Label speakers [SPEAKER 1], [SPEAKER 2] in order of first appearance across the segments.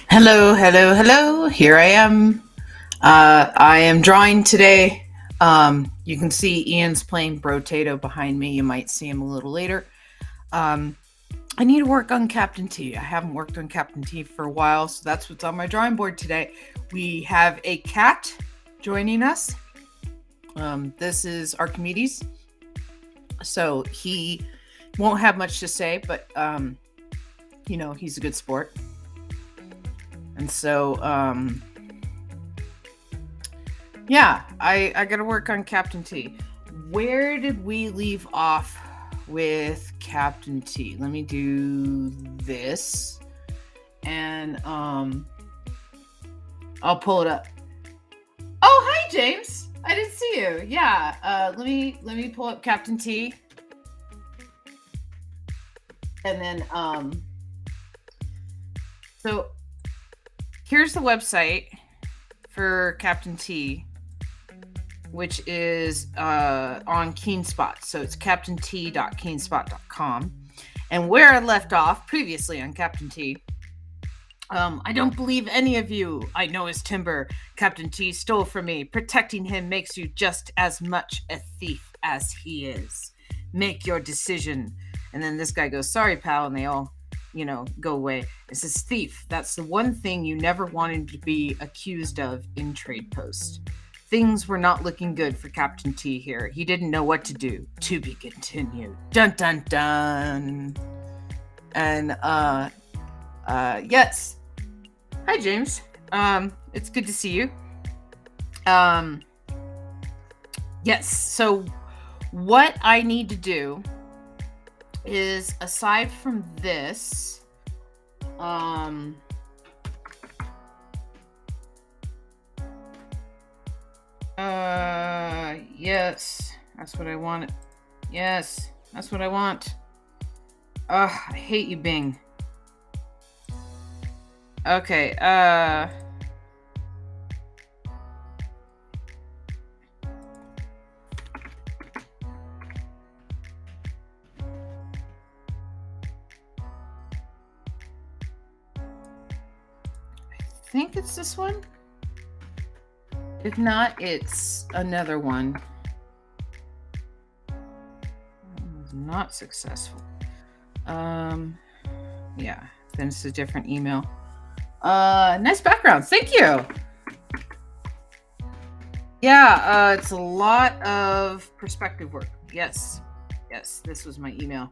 [SPEAKER 1] Hello, hello, hello. Here I am. I am drawing today. You can see Ian's playing Brotato behind me. You might see him a little later. Um, I need to work on Captain T. I haven't worked on Captain T for a while, so that's what's on my drawing board today. We have a cat joining us. This is Archimedes. So he won't have much to say, but he's a good sport. And so, I got to work on Captain T. Where did we leave off with Captain T? Let me do this, and I'll pull it up. Oh, hi, James. I didn't see you. Yeah. Let me pull up Captain T, and then so. Here's the website for Captain T, which is on Keenspot. So it's captaint.keenspot.com. And where I left off previously on Captain T, I don't believe any of you I know is timber. Captain T stole from me. Protecting him makes you just as much a thief as he is. Make your decision. And then this guy goes, sorry, pal. And they all go away. It says thief. That's the one thing you never wanted to be accused of in Trade Post. Things were not looking good for Captain T here. He didn't know what to do. To be continued. Dun dun dun. And yes. Hi, James. It's good to see you. Yes. So what I need to do is, aside from this, yes, that's what I want. Yes, that's what I want. I hate you, Bing. Okay, I think it's this one. If not, it's another one. That was not successful. Yeah, then it's a different email. Nice background. Thank you. Yeah, it's a lot of perspective work. Yes, this was my email.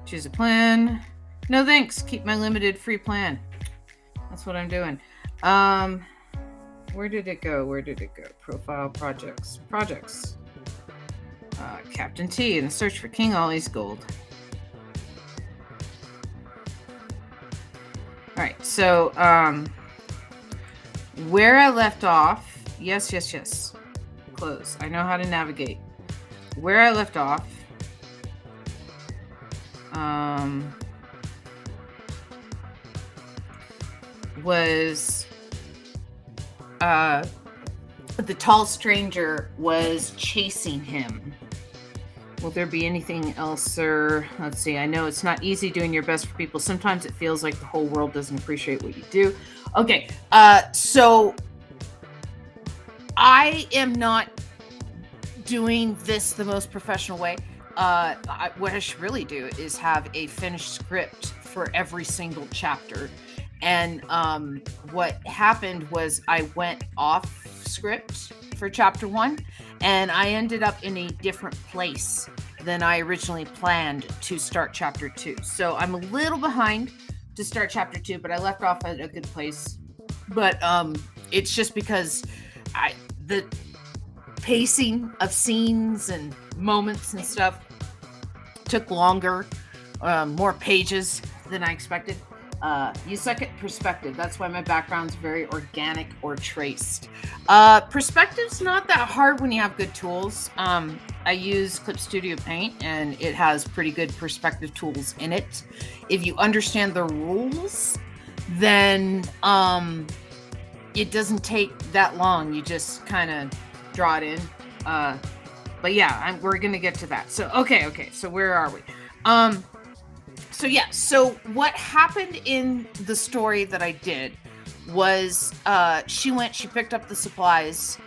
[SPEAKER 1] Choose a plan. No thanks. Keep my limited free plan. That's what I'm doing. Where did it go? Profile projects. Captain T in the search for King Ollie's gold. All right. So, where I left off. Yes. Close. I know how to navigate. Where I left off. Was the tall stranger was chasing him. Will there be anything else, sir? Let's see. I know it's not easy doing your best for people. Sometimes it feels like the whole world doesn't appreciate what you do. Okay. So I am not doing this the most professional way. What I should really do is have a finished script for every single chapter. And what happened was I went off script for chapter 1, and I ended up in a different place than I originally planned to start chapter 2. So I'm a little behind to start chapter 2, but I left off at a good place. But it's just because the pacing of scenes and moments and stuff took longer, more pages than I expected. You suck at perspective. That's why my background's very organic or traced. Perspective's not that hard when you have good tools. I use Clip Studio Paint, and it has pretty good perspective tools in it. If you understand the rules, then it doesn't take that long. You just kind of draw it in. But yeah, we're gonna get to that. So okay. So where are we? So yeah, so what happened in the story that I did was she picked up the supplies.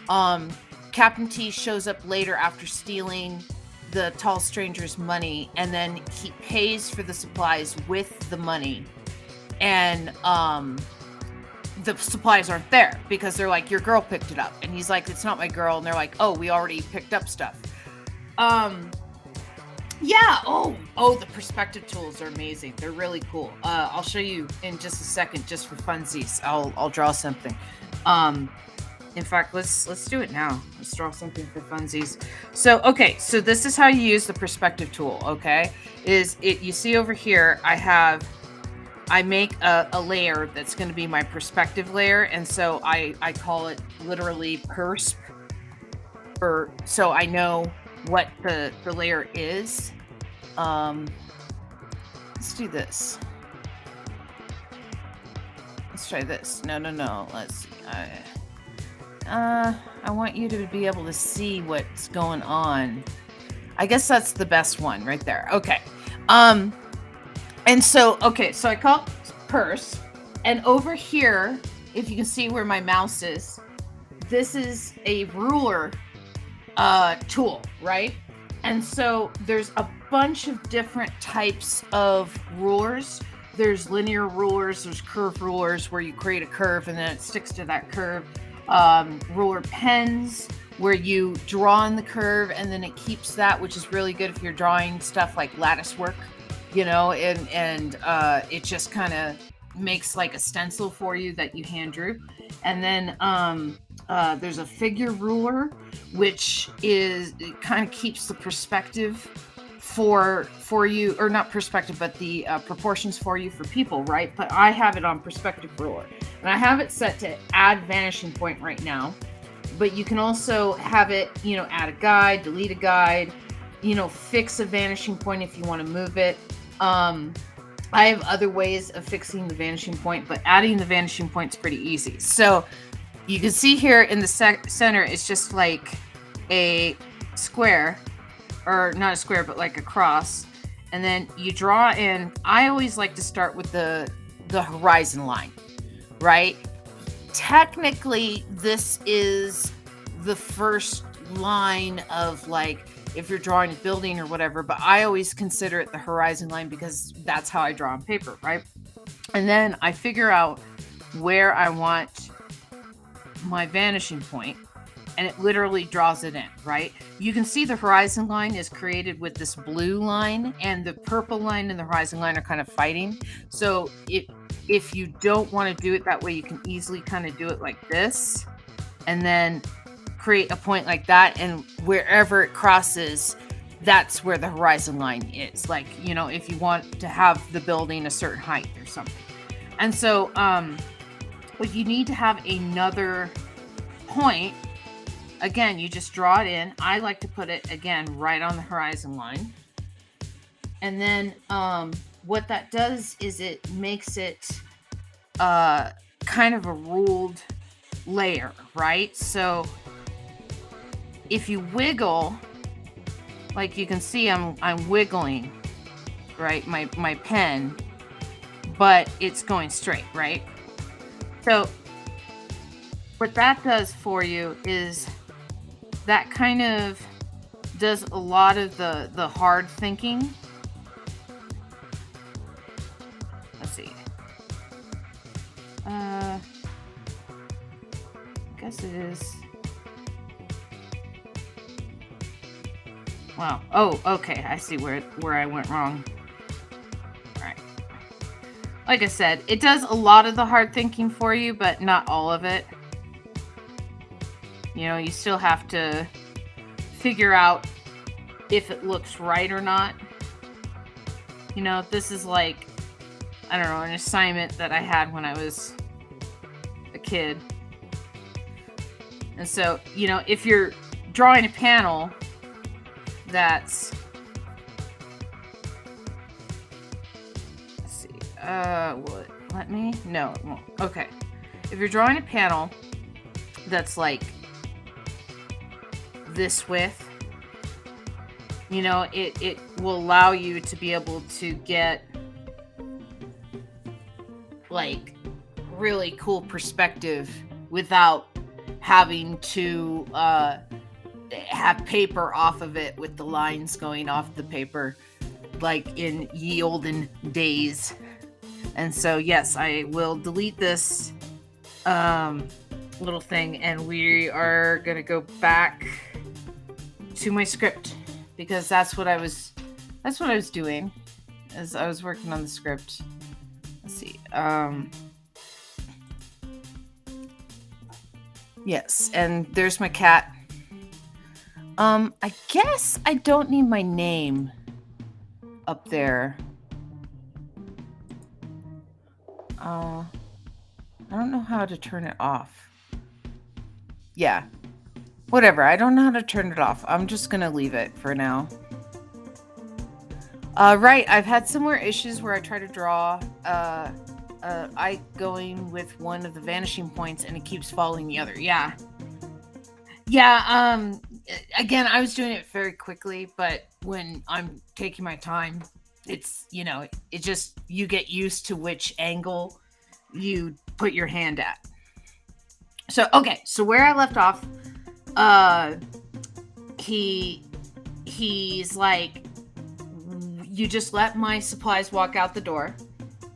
[SPEAKER 1] um Captain T shows up later after stealing the tall stranger's money, and then he pays for the supplies with the money. And the supplies aren't there because they're like, your girl picked it up, and he's like, it's not my girl, and they're like, oh, we already picked up stuff. Yeah. Oh, the perspective tools are amazing. They're really cool. I'll show you in just a second, just for funsies. I'll draw something. In fact, let's do it now. Let's draw something for funsies. So, okay, so this is how you use the perspective tool. Okay, you see over here? I make a layer that's going to be my perspective layer, and so I call it literally persp, or so I know what the layer is. Let's do this. Let's try this. No. Let's see. I want you to be able to see what's going on. I guess that's the best one right there. Okay. And so I call it purse, and over here, if you can see where my mouse is, this is a ruler tool, right? And so there's a bunch of different types of rulers. There's linear rulers, there's curved rulers where you create a curve and then it sticks to that curve. Ruler pens where you draw in the curve and then it keeps that, which is really good if you're drawing stuff like lattice work, and it just kind of makes like a stencil for you that you hand drew. And then there's a figure ruler, which it kind of keeps the perspective for you, or not perspective, but the proportions for you for people, right? But I have it on perspective ruler, and I have it set to add vanishing point right now. But you can also have it, add a guide, delete a guide, fix a vanishing point if you want to move it. I have other ways of fixing the vanishing point, but adding the vanishing point is pretty easy. So you can see here in the center, it's just like a square, or not a square, but like a cross. And then you draw in, I always like to start with the horizon line, right? Technically, this is the first line of, like, if you're drawing a building or whatever, but I always consider it the horizon line because that's how I draw on paper, right? And then I figure out where I want my vanishing point, and it literally draws it in, right? You can see the horizon line is created with this blue line, and the purple line and the horizon line are kind of fighting. So if you don't want to do it that way, you can easily kind of do it like this, and then create a point like that, and wherever it crosses, that's where the horizon line is. Like, if you want to have the building a certain height or something. And so if you need to have another point, again, you just draw it in. I like to put it, again, right on the horizon line. And then what that does is it makes it kind of a ruled layer, right? So if you wiggle, like you can see, I'm wiggling, right? My pen, but it's going straight, right? So what that does for you is that kind of does a lot of the hard thinking. Let's see. I guess it is. Wow. Oh, okay. I see where I went wrong. All right. Like I said, it does a lot of the hard thinking for you, but not all of it. You still have to figure out if it looks right or not. This is like, I don't know, an assignment that I had when I was a kid. And so, if you're drawing a panel that's, let's see, will it let me? No, it won't. Okay. If you're drawing a panel that's like this width, it will allow you to be able to get like really cool perspective without having to have paper off of it with the lines going off the paper like in ye olden days. And so yes, I will delete this little thing, and we are gonna go back to my script, because that's what I was doing as I was working on the script. Let's see. Yes, and there's my cat. I guess I don't need my name up there. I don't know how to turn it off. Yeah. Whatever. I don't know how to turn it off. I'm just going to leave it for now. Right. I've had similar issues where I try to draw eye going with one of the vanishing points and it keeps following the other. Yeah. Yeah. Again, I was doing it very quickly, but when I'm taking my time, it's, it just, you get used to which angle you put your hand at. So, okay. So where I left off, he's like, you just let my supplies walk out the door.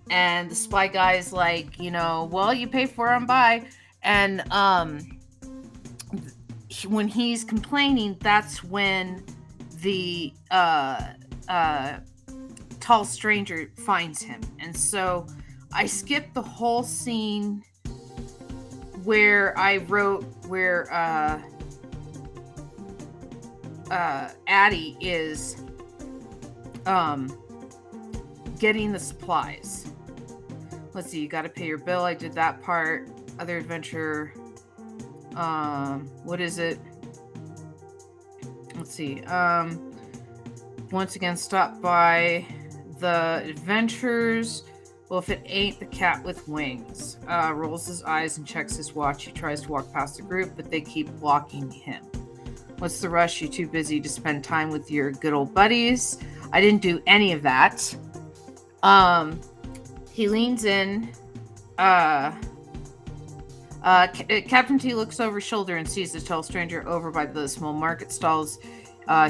[SPEAKER 1] And the supply guy's like, well, you pay for them, bye. And, when he's complaining, that's when the tall stranger finds him. And so I skipped the whole scene where I wrote where Addie is getting the supplies. Let's see, you got to pay your bill. I did that part. Other adventure. What is it? Let's see. Once again, stop by the adventures. Well, if it ain't the cat with wings. Rolls his eyes and checks his watch. He tries to walk past the group, but they keep blocking him. What's the rush? You're too busy to spend time with your good old buddies. I didn't do any of that. He leans in. Captain T looks over his shoulder and sees the tall stranger over by the small market stalls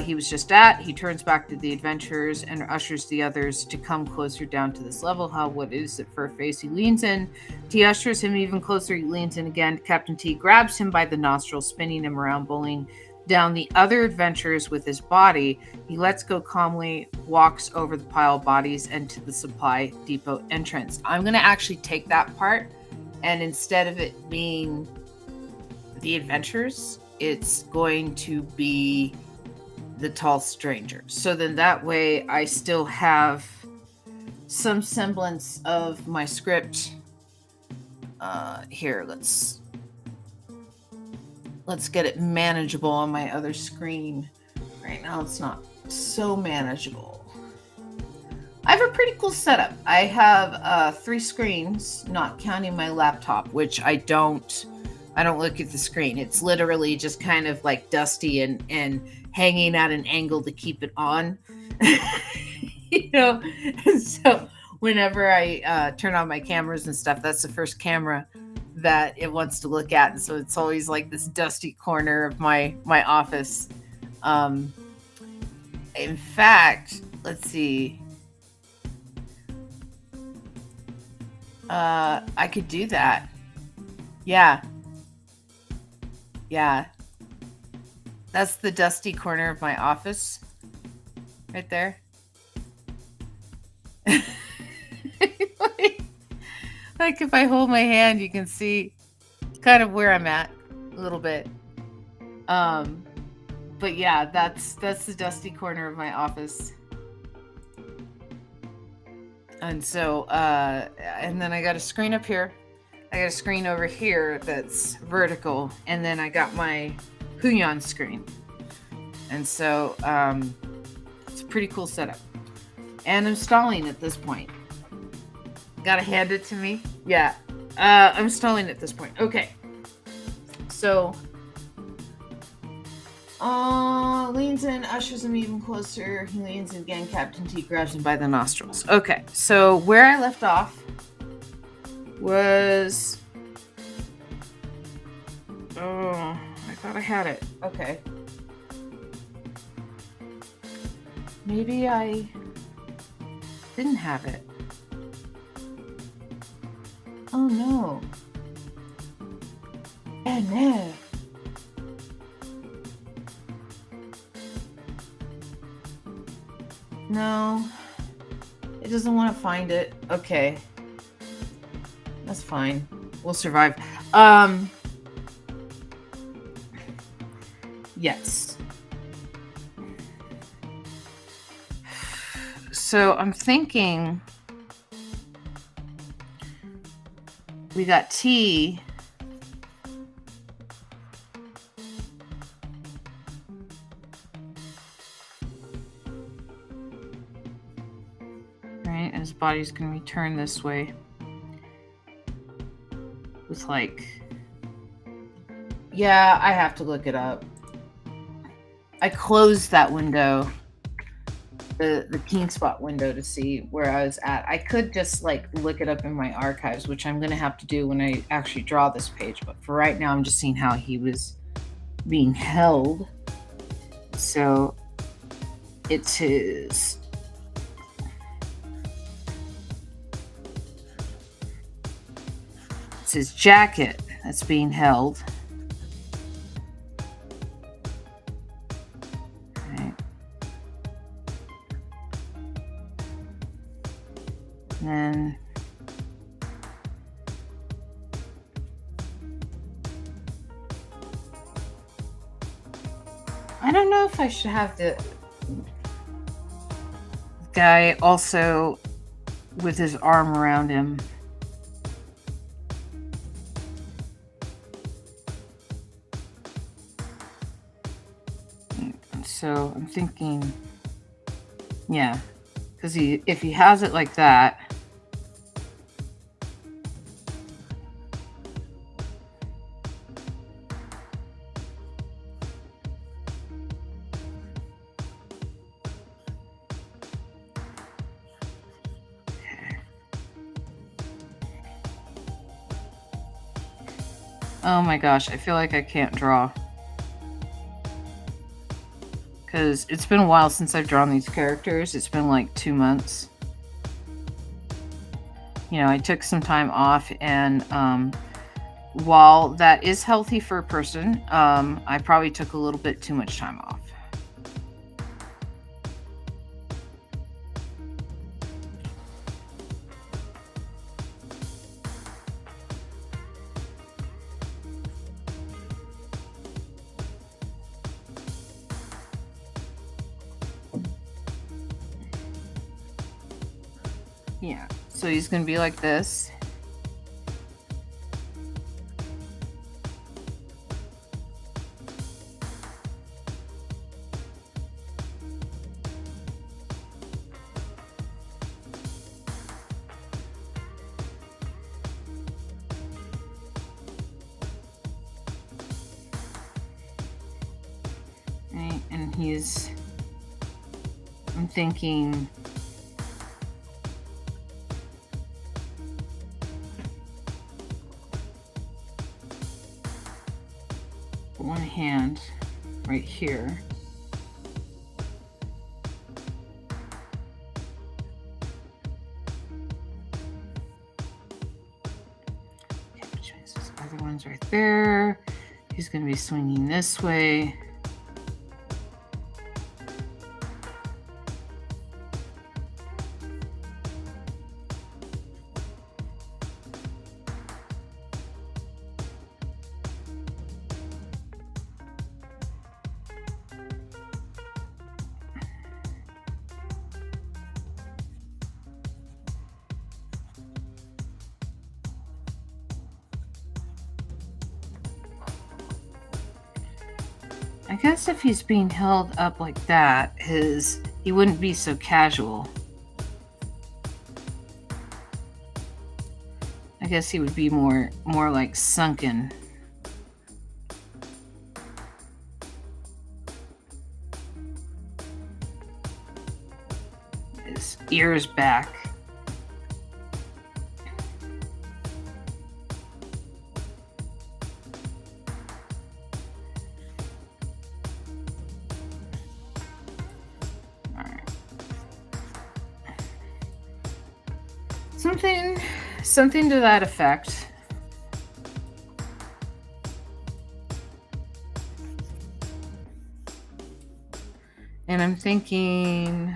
[SPEAKER 1] he was just at. He turns back to the adventurers and ushers the others to come closer down to this level. What is it for a face? He leans in. T ushers him even closer. He leans in again. Captain T grabs him by the nostrils, spinning him around, bowling down the other adventurers with his body. He lets go calmly, walks over the pile of bodies and to the supply depot entrance. I'm going to actually take that part, and instead of it being the adventures, it's going to be the tall stranger. So then that way I still have some semblance of my script. Here, let's get it manageable on my other screen. Right now it's not so manageable. I have a pretty cool setup. I have 3 screens, not counting my laptop, which I don't look at the screen. It's literally just kind of like dusty and hanging at an angle to keep it on. So whenever I turn on my cameras and stuff, that's the first camera that it wants to look at. And so it's always like this dusty corner of my office. In fact, let's see. I could do that. Yeah. That's the dusty corner of my office. Right there. Like if I hold my hand, you can see kind of where I'm at a little bit. But yeah, that's the dusty corner of my office. And so, and then I got a screen up here. I got a screen over here that's vertical. And then I got my Huion screen. And so, it's a pretty cool setup. And I'm stalling at this point. Gotta hand it to me. Yeah. I'm stalling at this point. Okay. So, leans in, ushers him even closer. He leans in again. Captain T grabs him by the nostrils. Okay. So, where I left off, was... Oh, I thought I had it. Okay. Maybe I didn't have it. Oh no. Oh no. No. It doesn't want to find it. Okay. That's fine. We'll survive. Yes. So I'm thinking we got T. Right, and his body's gonna be turned this way. With like... Yeah, I have to look it up. I closed that window. The Keen Spot window to see where I was at. I could just like look it up in my archives, which I'm gonna have to do when I actually draw this page. But for right now, I'm just seeing how he was being held. So it's his... It's his jacket that's being held. And then I don't know if I should have the guy also with his arm around him. So I'm thinking, yeah, because if he has it like that, oh my gosh, I feel like I can't draw. Because it's been a while since I've drawn these characters. It's been like 2 months. You know, I took some time off, and while that is healthy for a person, I probably took a little bit too much time off. Yeah, so he's going to be like this. Right, and he's, I'm thinking, one hand right here. Okay, which means this other one's right there. He's going to be swinging this way. I guess if he's being held up like that, he wouldn't be so casual. I guess he would be more like sunken. His ears back. Something to that effect. And I'm thinking,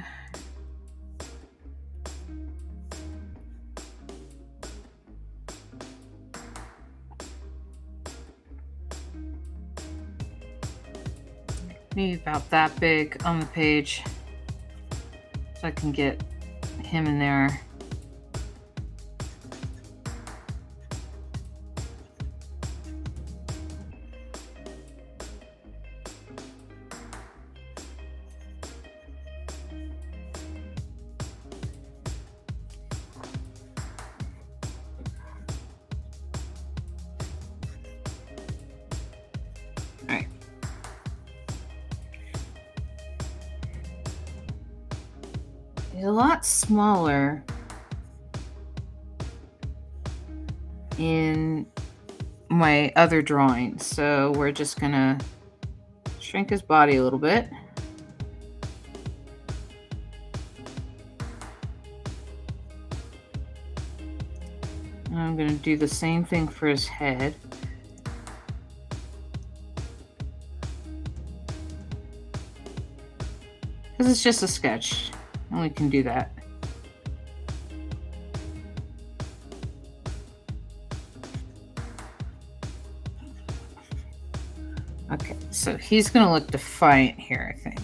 [SPEAKER 1] maybe about that big on the page, so I can get him in there. A lot smaller in my other drawing, so we're just gonna shrink his body a little bit. And I'm gonna do the same thing for his head. Because it's just a sketch, and we can do that. Okay, so he's gonna look defiant here, I think.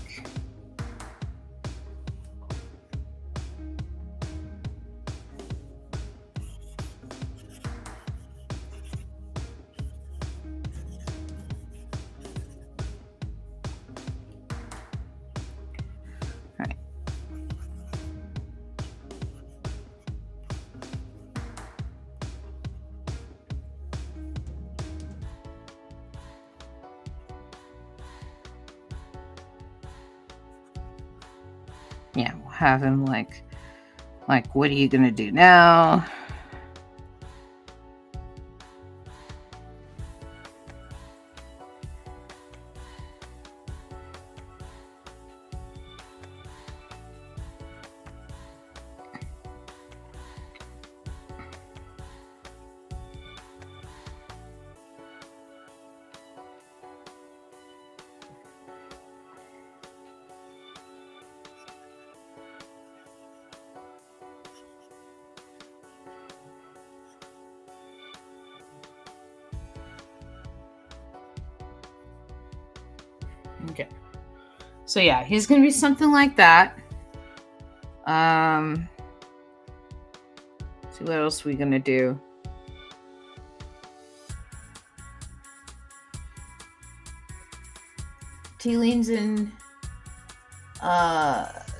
[SPEAKER 1] Yeah, we'll have him like, what are you gonna do now? Okay. So yeah, he's gonna be something like that. See what else we gonna do. He leans in,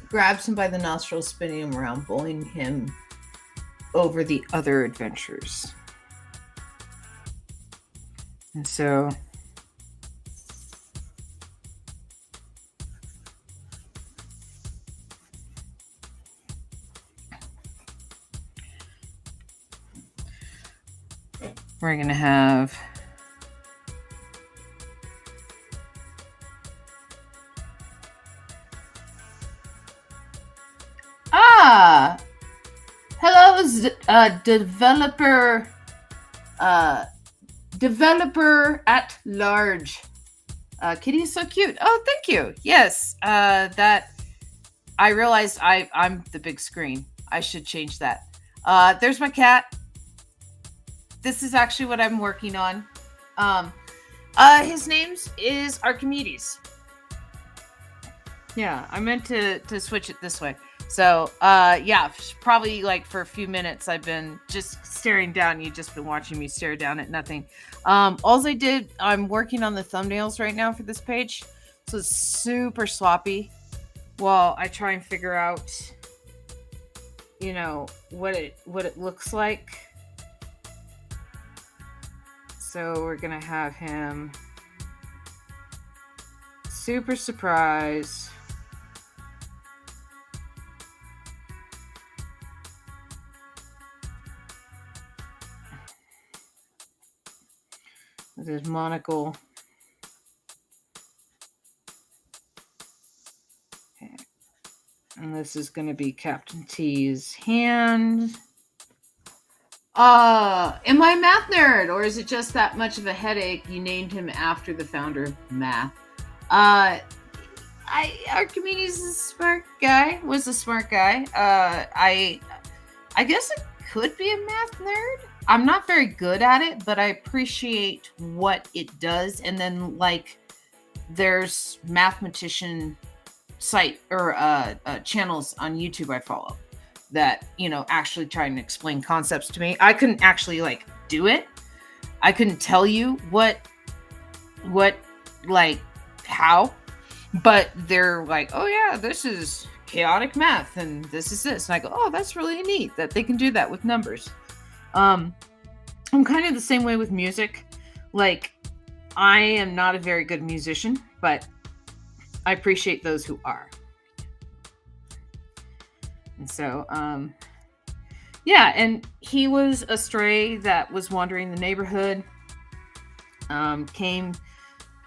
[SPEAKER 1] grabs him by the nostrils, spinning him around, bullying him over the other adventures. And so we're going to have hello, developer at large. Kitty is so cute. Oh, thank you. Yes, that I realized I'm the big screen. I should change that. There's my cat. This is actually what I'm working on. His name is Archimedes. Yeah, I meant to switch it this way. So, yeah, probably like for a few minutes I've been just staring down. You've just been watching me stare down at nothing. All I did, I'm working on the thumbnails right now for this page. So it's super sloppy while I try and figure out, you know, what it looks like. So we're going to have him super surprised. With his monocle. Okay. And this is going to be Captain T's hand. Am I a math nerd, or is it just that much of a headache you named him after the founder of math? Uh, Archimedes is a smart guy. Was a smart guy. I guess I could be a math nerd. I'm not very good at it, but I appreciate what it does. And then like, there's mathematician site or channels on YouTube I follow that actually try and explain concepts to me. I couldn't actually like do it. I couldn't tell you what like how, but they're like, oh yeah, this is chaotic math and this is this, and I go, oh, that's really neat that they can do that with numbers. I'm kind of the same way with music. Like, I am not a very good musician, but I appreciate those who are. And so, yeah, and he was a stray that was wandering the neighborhood,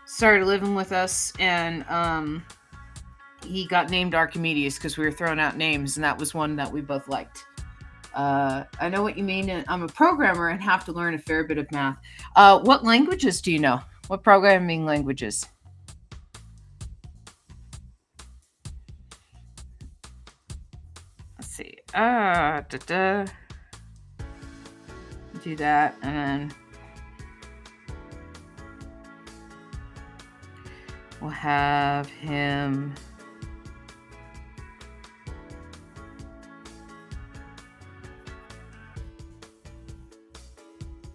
[SPEAKER 1] started living with us, and he got named Archimedes because we were throwing out names, and that was one that we both liked. I know what you mean, and I'm a programmer and have to learn a fair bit of math. What languages do you know? What programming languages? Let's see. Do that, and then we'll have him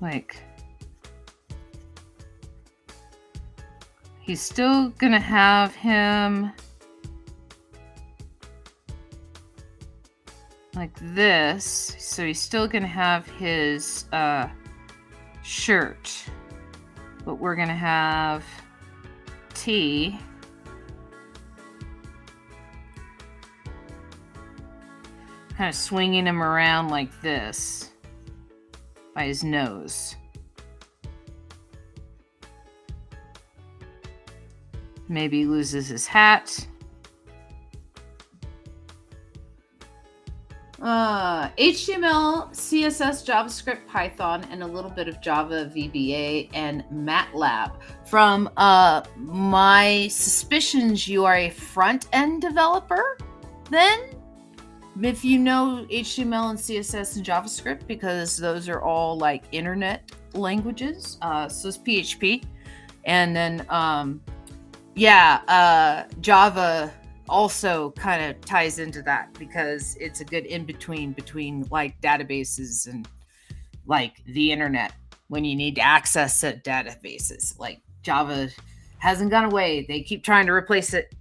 [SPEAKER 1] like, he's still gonna have him like this, so he's still gonna have his shirt, but we're gonna have T kind of swinging him around like this by his nose. Maybe he loses his hat. HTML, CSS, JavaScript, Python, and a little bit of Java, VBA, and MATLAB. From my suspicions, you are a front-end developer, then? If you know HTML and CSS and JavaScript, because those are all like internet languages. So it's PHP. And then, Java also kind of ties into that because it's a good in-between between like databases and like the internet when you need to access said databases. Like, Java hasn't gone away. They keep trying to replace it.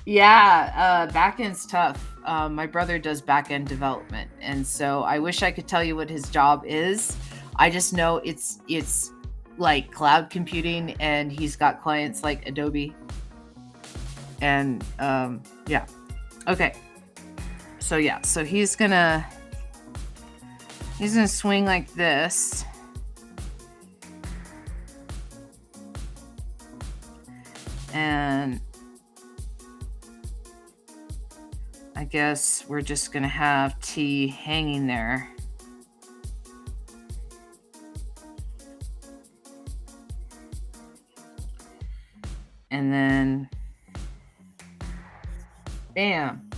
[SPEAKER 1] Yeah, backend's tough. My brother does backend development, and so I wish I could tell you what his job is. I just know it's like cloud computing, and he's got clients like Adobe. And yeah. Okay. So yeah, so he's gonna swing like this. And I guess we're just gonna have T hanging there. And then, bam.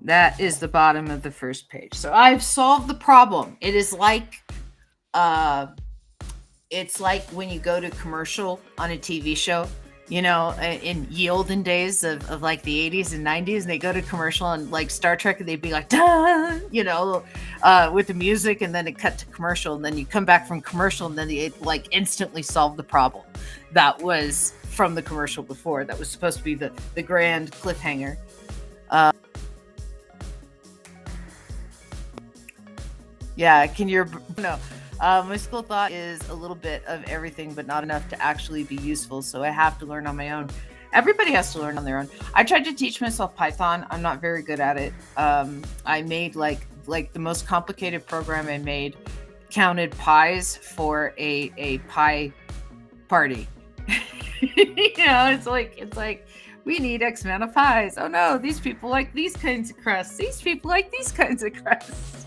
[SPEAKER 1] That is the bottom of the first page. So I've solved the problem. It is like, it's like when you go to commercial on a TV show, in ye olden days of like the 80s and 90s, and they go to commercial and like Star Trek, and they'd be like, "Duh," with the music, and then it cut to commercial, and then you come back from commercial, and then it like instantly solved the problem that was from the commercial before. That was supposed to be the grand cliffhanger. Yeah, my school thought is a little bit of everything, but not enough to actually be useful. So I have to learn on my own. Everybody has to learn on their own. I tried to teach myself Python. I'm not very good at it. I made like the most complicated program I made counted pies for a pie party. It's like We need X amount of pies. Oh no, these people like these kinds of crusts. These people like these kinds of crusts.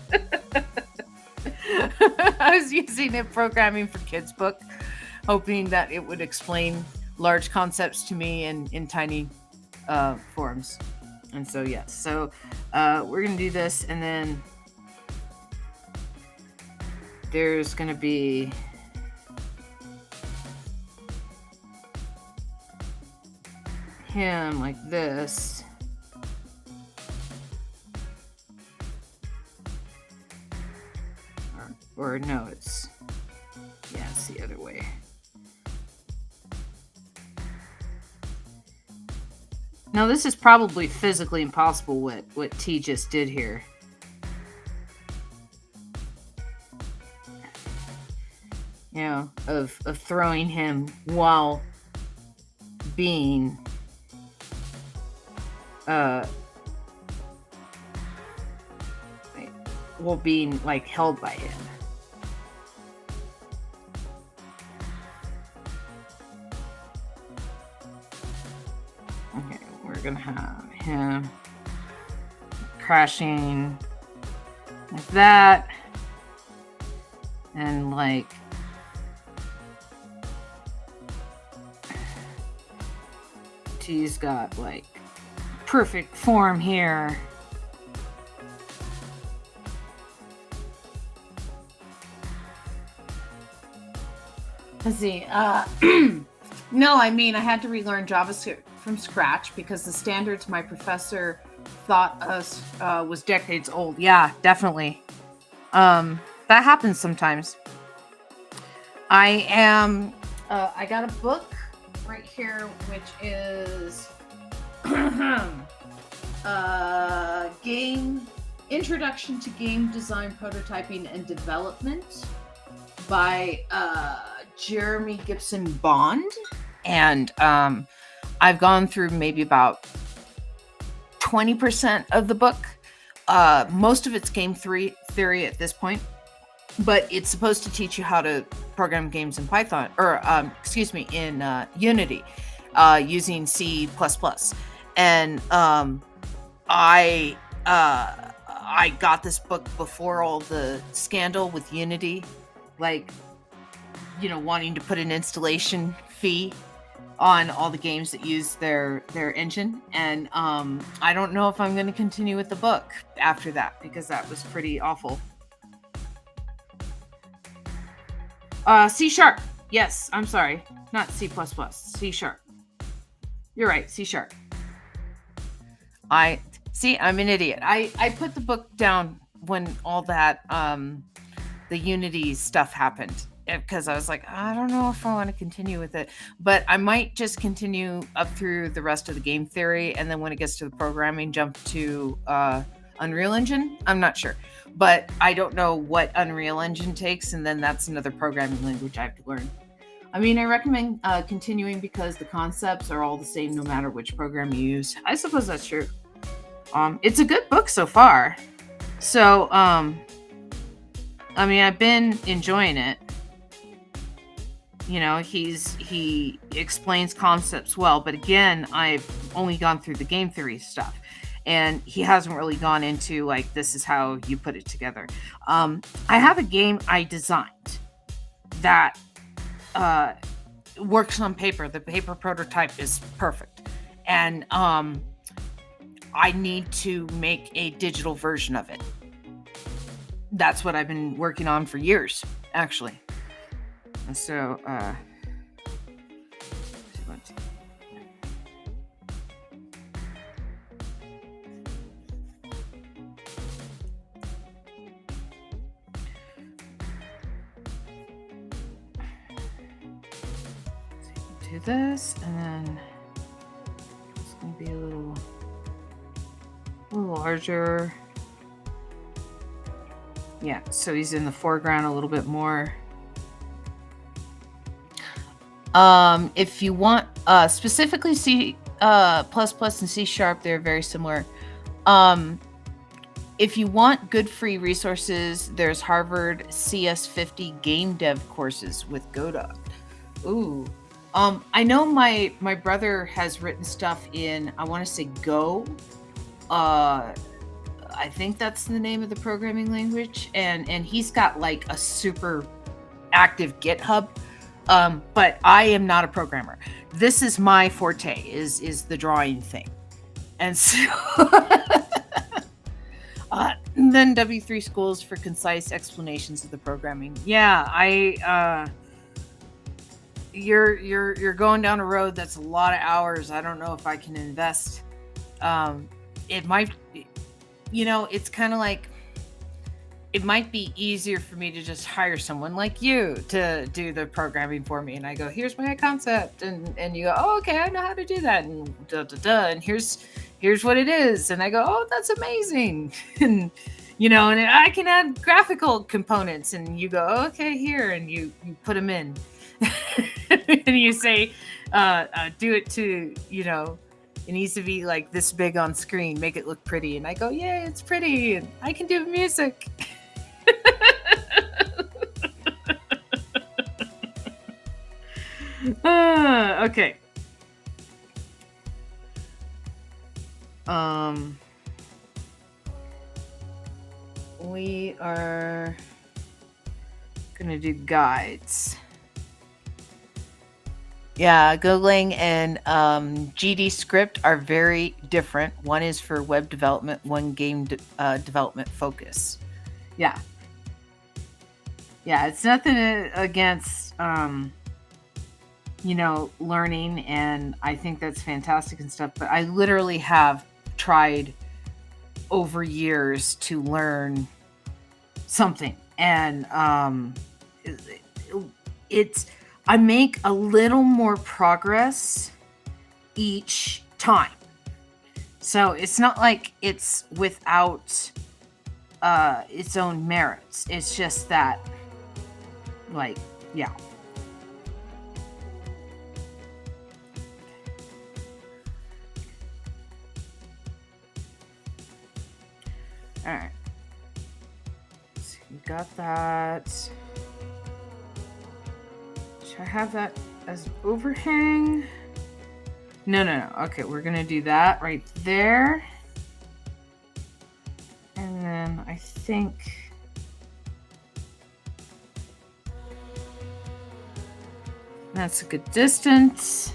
[SPEAKER 1] I was using a programming for kids book, hoping that it would explain large concepts to me in tiny forms. And so, yes. So we're going to do this, and then there's going to be him like this. Or no, it's the other way. Now this is probably physically impossible what T just did here. You know, of throwing him while being being like held by him. Okay, we're gonna have him crashing like that, and like T's got like perfect form here. Let's see. No, I mean, I had to relearn JavaScript from scratch because the standards my professor thought us was decades old. Yeah, definitely. That happens sometimes. I got a book right here, which is Game Introduction to Game Design, Prototyping, and Development by Jeremy Gibson Bond. And I've gone through maybe about 20% of the book. Most of it's game theory at this point, but it's supposed to teach you how to program games in Python, or in Unity, using C++. And I got this book before all the scandal with Unity, like, you know, wanting to put an installation fee on all the games that use their engine. And I don't know if I'm going to continue with the book after that, because that was pretty awful. C#. Yes, I'm sorry. Not C++. C#. You're right, C#. I'm an idiot. I put the book down when all that the Unity stuff happened, because I was like, I don't know if I want to continue with it, but I might just continue up through the rest of the game theory, and then when it gets to the programming, jump to Unreal Engine. I'm not sure, but I don't know what Unreal Engine takes, and then that's another programming language I have to learn. I mean, I recommend continuing because the concepts are all the same no matter which program you use. I suppose that's true. It's a good book so far. So, I mean, I've been enjoying it. You know, he explains concepts well, but again, I've only gone through the game theory stuff, and he hasn't really gone into like, this is how you put it together. I have a game I designed that works on paper. The paper prototype is perfect, and I need to make a digital version of it. That's what I've been working on for years, actually. So, do this, and then it's going to be a little larger. Yeah, so he's in the foreground a little bit more. If you want specifically C++ and C#, they're very similar. If you want good free resources, there's Harvard CS50 game dev courses with Godot. Ooh, I know my brother has written stuff in, I want to say Go. Uh, I think that's the name of the programming language, and he's got like a super active GitHub. But I am not a programmer. This is my forte, is the drawing thing, and so then W3 schools for concise explanations of the programming. Yeah, you're going down a road that's a lot of hours. I don't know if I can invest. It might, it's kind of like it might be easier for me to just hire someone like you to do the programming for me. And I go, here's my concept, and you go, oh, okay, I know how to do that, and da da da, and here's what it is, and I go, oh, that's amazing, and and I can add graphical components, and you go, oh, okay, here, and you put them in, and you say, do it to, it needs to be like this big on screen, make it look pretty, and I go, yeah, it's pretty, and I can do music. Okay. We are gonna do guides. Yeah, Golang and GD Script are very different. One is for web development, one game development focus. Yeah. Yeah, it's nothing against learning, and I think that's fantastic and stuff, but I literally have tried over years to learn something, and it's I make a little more progress each time. So it's not like it's without its own merits. It's just that, like, yeah. All right. So you got that. Should I have that as overhang? No. Okay, we're gonna do that right there. And then I think that's a good distance.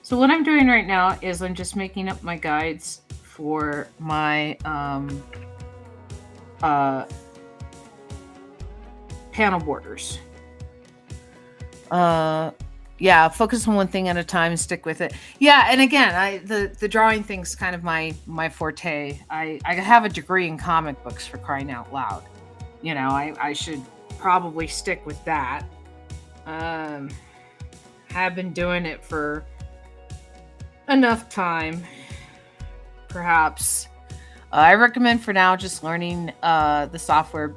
[SPEAKER 1] So what I'm doing right now is I'm just making up my guides for my panel borders. Yeah, focus on one thing at a time and stick with it. Yeah, and again, the drawing thing's kind of my forte. I have a degree in comic books, for crying out loud. I should probably stick with that. Have been doing it for enough time, perhaps. I recommend for now just learning the software,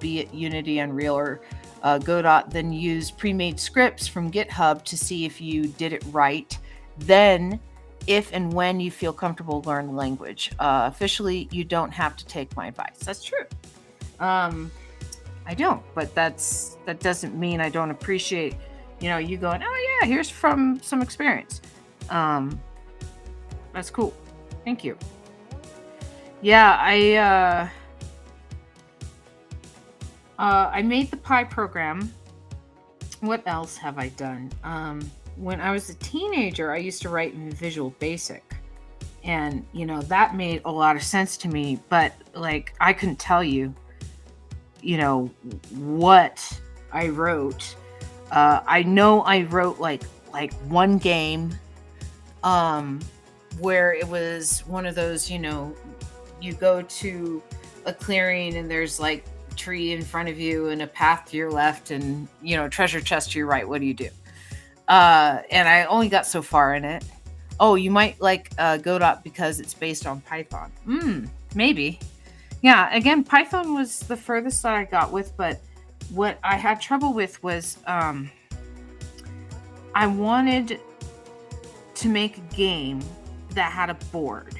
[SPEAKER 1] be it Unity, Unreal, or Godot, then use pre-made scripts from GitHub to see if you did it right. Then, if and when you feel comfortable, learn the language. Officially, you don't have to take my advice. That's true. I don't, but that doesn't mean I don't appreciate, you going, oh yeah, here's from some experience. That's cool. Thank you. Yeah, I made the Pi program. What else have I done? When I was a teenager, I used to write in Visual Basic, and that made a lot of sense to me. But like, I couldn't tell you, what I wrote. I know I wrote like one game, where it was one of those, you go to a clearing and there's like a tree in front of you and a path to your left and treasure chest to your right. What do you do? And I only got so far in it. Oh, you might like Godot because it's based on Python. Maybe. Yeah, again, Python was the furthest that I got with, but what I had trouble with was I wanted to make a game that had a board,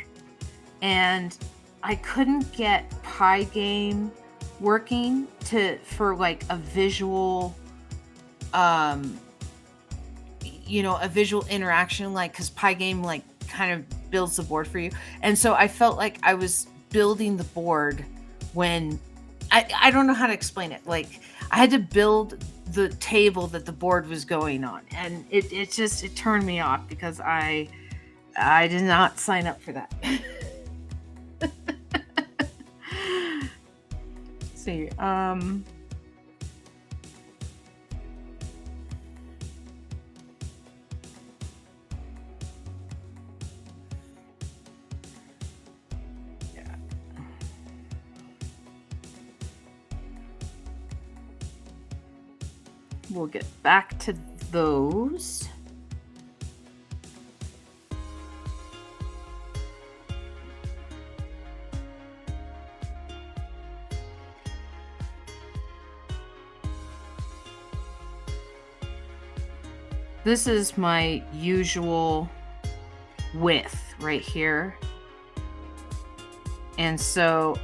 [SPEAKER 1] and I couldn't get Pygame working for like a visual, um, a visual interaction, like because Pygame like kind of builds the board for you, and so I felt like I was building the board when I don't know how to explain it. Like I had to build the table that the board was going on, and it turned me off because I did not sign up for that. Let's see. We'll get back to those. This is my usual width right here. And so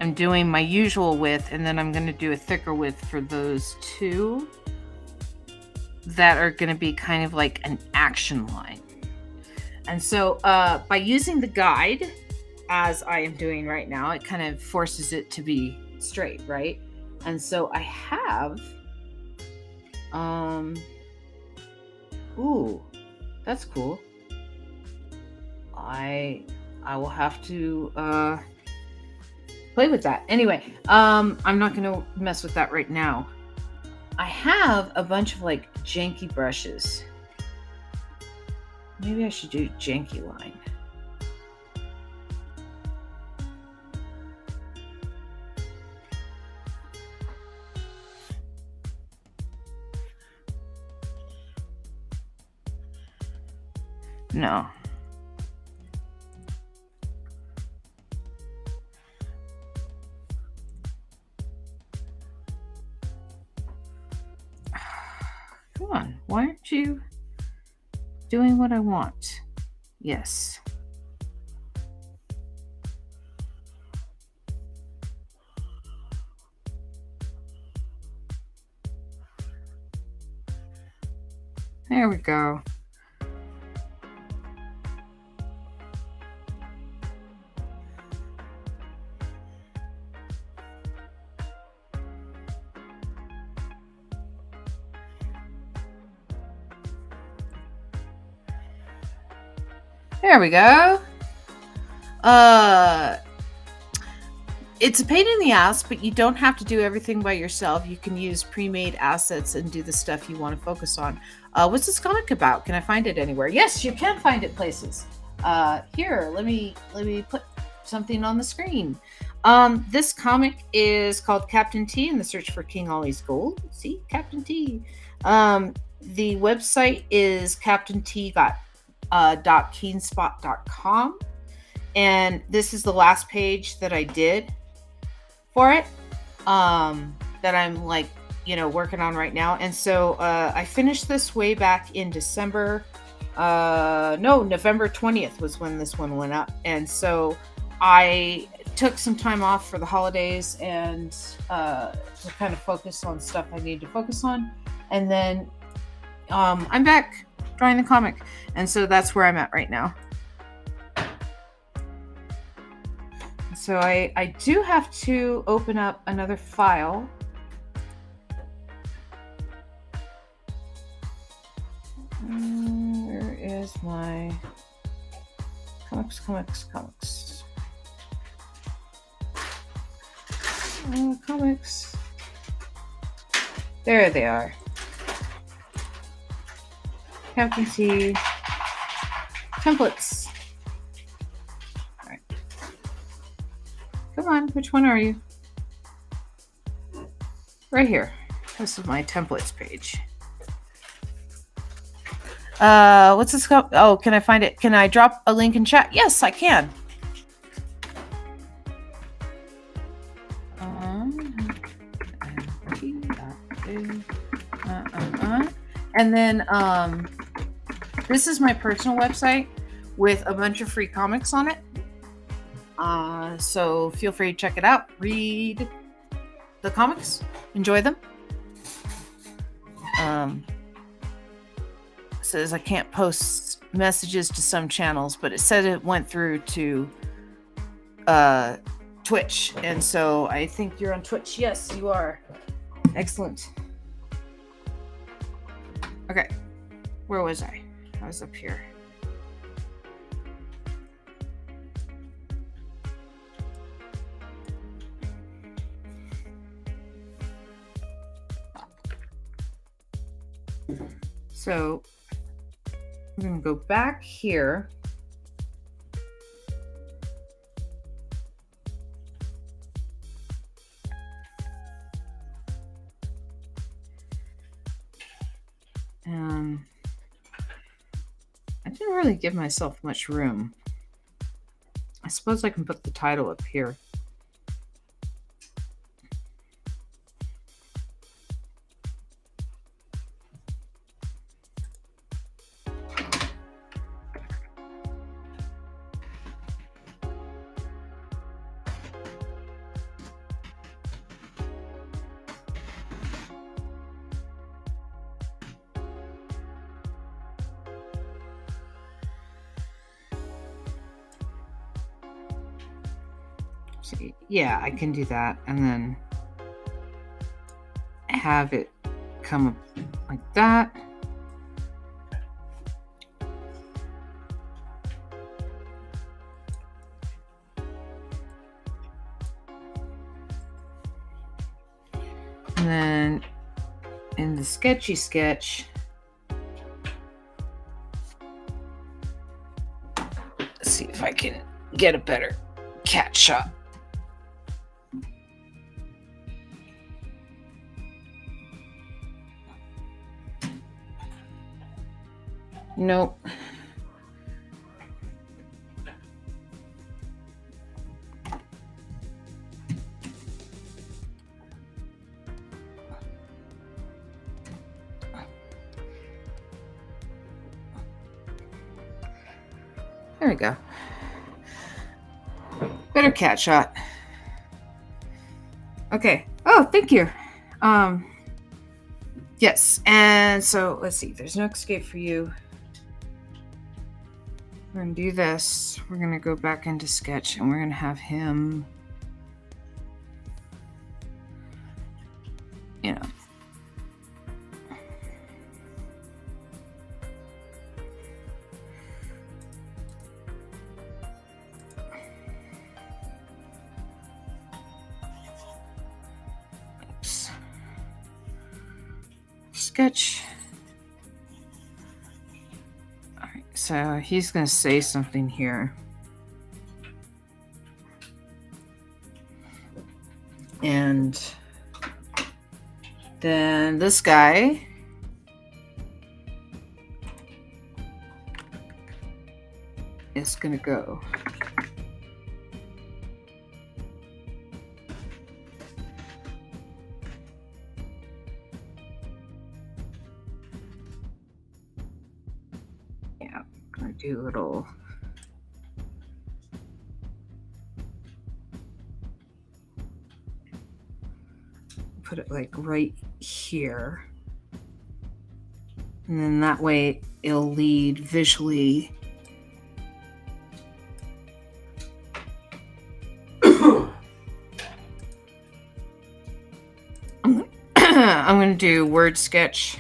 [SPEAKER 1] I'm doing my usual width, and then I'm going to do a thicker width for those two that are going to be kind of like an action line. And so by using the guide, as I am doing right now, it kind of forces it to be straight, right? And so I have, ooh, that's cool. I will have to play with that. Anyway, I'm not going to mess with that right now. I have a bunch of like janky brushes. Maybe I should do janky line. No. Come on, why aren't you doing what I want? Yes. There we go. There we go. It's a pain in the ass, but you don't have to do everything by yourself. You can use pre-made assets and do the stuff you want to focus on. What's this comic about? Can I find it anywhere? Yes, you can find it places. Here, let me put something on the screen. This comic is called Captain T and the Search for King Ollie's Gold. See, Captain T. The website is captaint.keenspot.com, and this is the last page that I did for it, that I'm like, working on right now. And so I finished this way back in November 20th was when this one went up. And so I took some time off for the holidays and to kind of focus on stuff I need to focus on. And then I'm back drawing the comic. And so that's where I'm at right now. So I do have to open up another file. Where is my comics? Comics. There they are. Captain T templates. All right. Come on, which one are you? Right here. This is my templates page. What's this called? Oh, can I find it? Can I drop a link in chat? Yes, I can. And then this is my personal website with a bunch of free comics on it. So feel free to check it out. Read the comics. Enjoy them. It says I can't post messages to some channels, but it said it went through to Twitch. And so I think you're on Twitch. Yes, you are. Excellent. Okay. Where was I? I was up here. So I'm going to go back here. I didn't really give myself much room. I suppose I can put the title up here. See, yeah, I can do that and then have it come up like that. And then in the sketchy sketch, let's see if I can get a better cat shot. Nope. There we go. Better cat shot. Okay. Oh, thank you. Yes. And so let's see. There's no escape for you. We're going to do this. We're going to go back into sketch and we're going to have him, you know, oops. Sketch. So he's going to say something here. And then this guy is going to go. Do a little put it like right here, and then that way it'll lead visually. I'm going to do word sketch.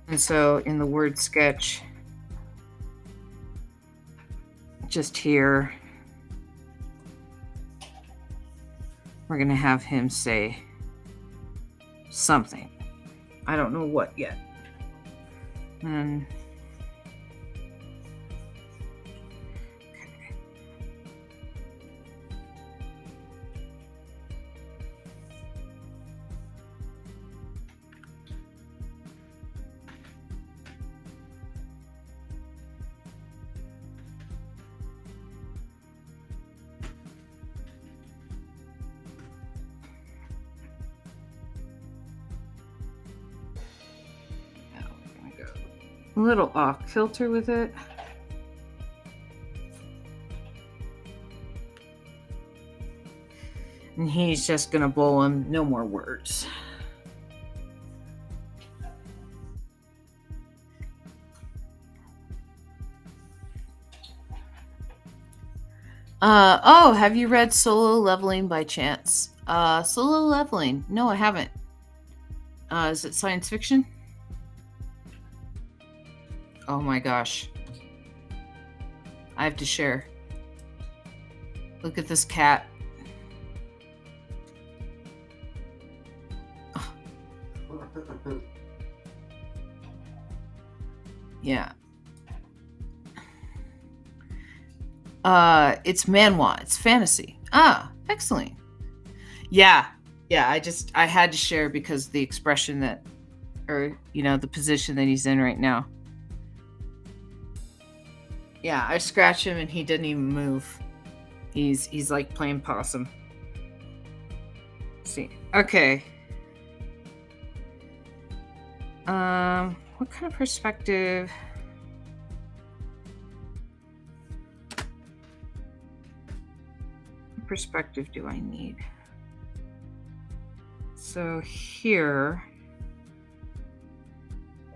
[SPEAKER 1] And so in the word sketch, just here, we're going to have him say something. I don't know what yet. And a little off kilter with it. And he's just gonna bowl him. No more words. Oh, have you read Solo Leveling by chance? Solo Leveling. No, I haven't. Is it science fiction? Oh my gosh. I have to share. Look at this cat. Yeah. It's manhwa. It's fantasy. Ah, excellent. Yeah. I had to share because the expression that, or the position that he's in right now. Yeah, I scratch him and he didn't even move. He's like playing possum. Let's see. Okay. What kind of perspective? What perspective do I need? So here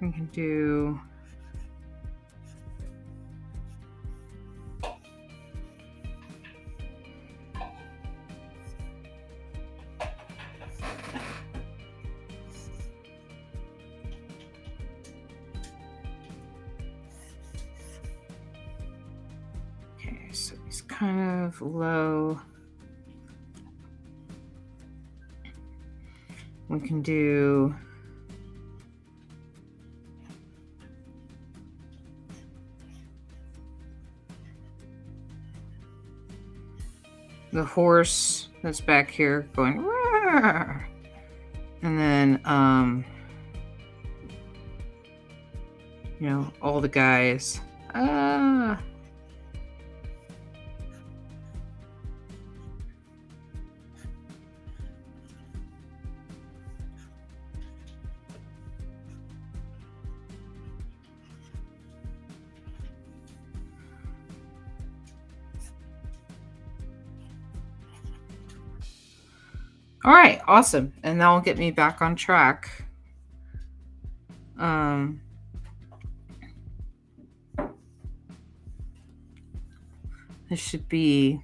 [SPEAKER 1] we can do so he's kind of low. We can do the horse that's back here going Rawr! And then all the guys All right, awesome. And that will get me back on track. This should be,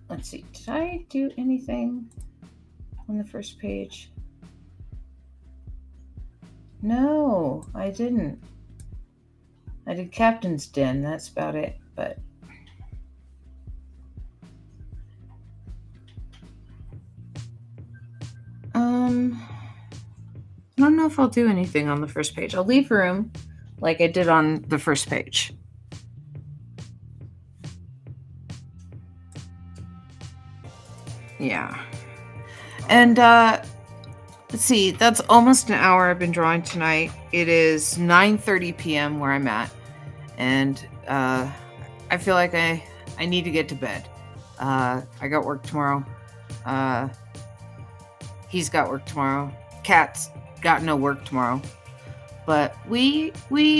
[SPEAKER 1] let's see, did I do anything on the first page? No, I didn't. I did Captain's Den, that's about it, but I don't know if I'll do anything on the first page. I'll leave room like I did on the first page. Yeah. And let's see, that's almost an hour I've been drawing tonight. It is 9:30 p.m. where I'm at. And I feel like I need to get to bed. I got work tomorrow. He's got work tomorrow. Cat's got no work tomorrow. But we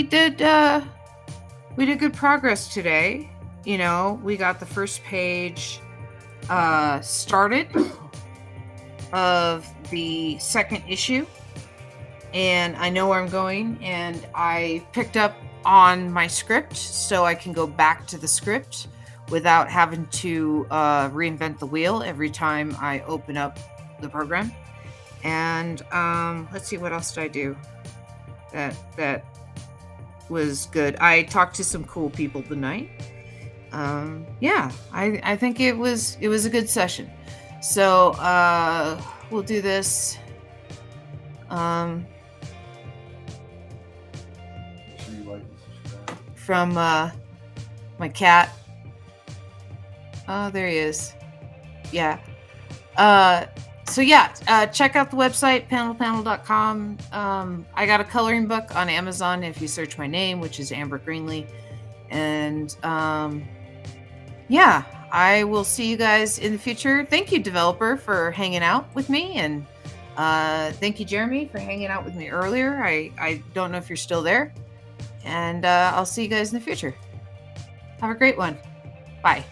[SPEAKER 1] did good progress today. We got the first page started of the second issue, and I know where I'm going, and I picked up on my script so I can go back to the script without having to reinvent the wheel every time I open up the program. And let's see, what else did I do that was good? I talked to some cool people tonight. I think it was a good session. So we'll do this. From my cat. Oh, there he is. Yeah. Check out the website, panelpanel.com. I got a coloring book on Amazon if you search my name, which is Amber Greenlee. And I will see you guys in the future. Thank you, developer, for hanging out with me and Thank you, Jeremy, for hanging out with me earlier. I don't know if you're still there. And I'll see you guys in the future. Have a great one. Bye.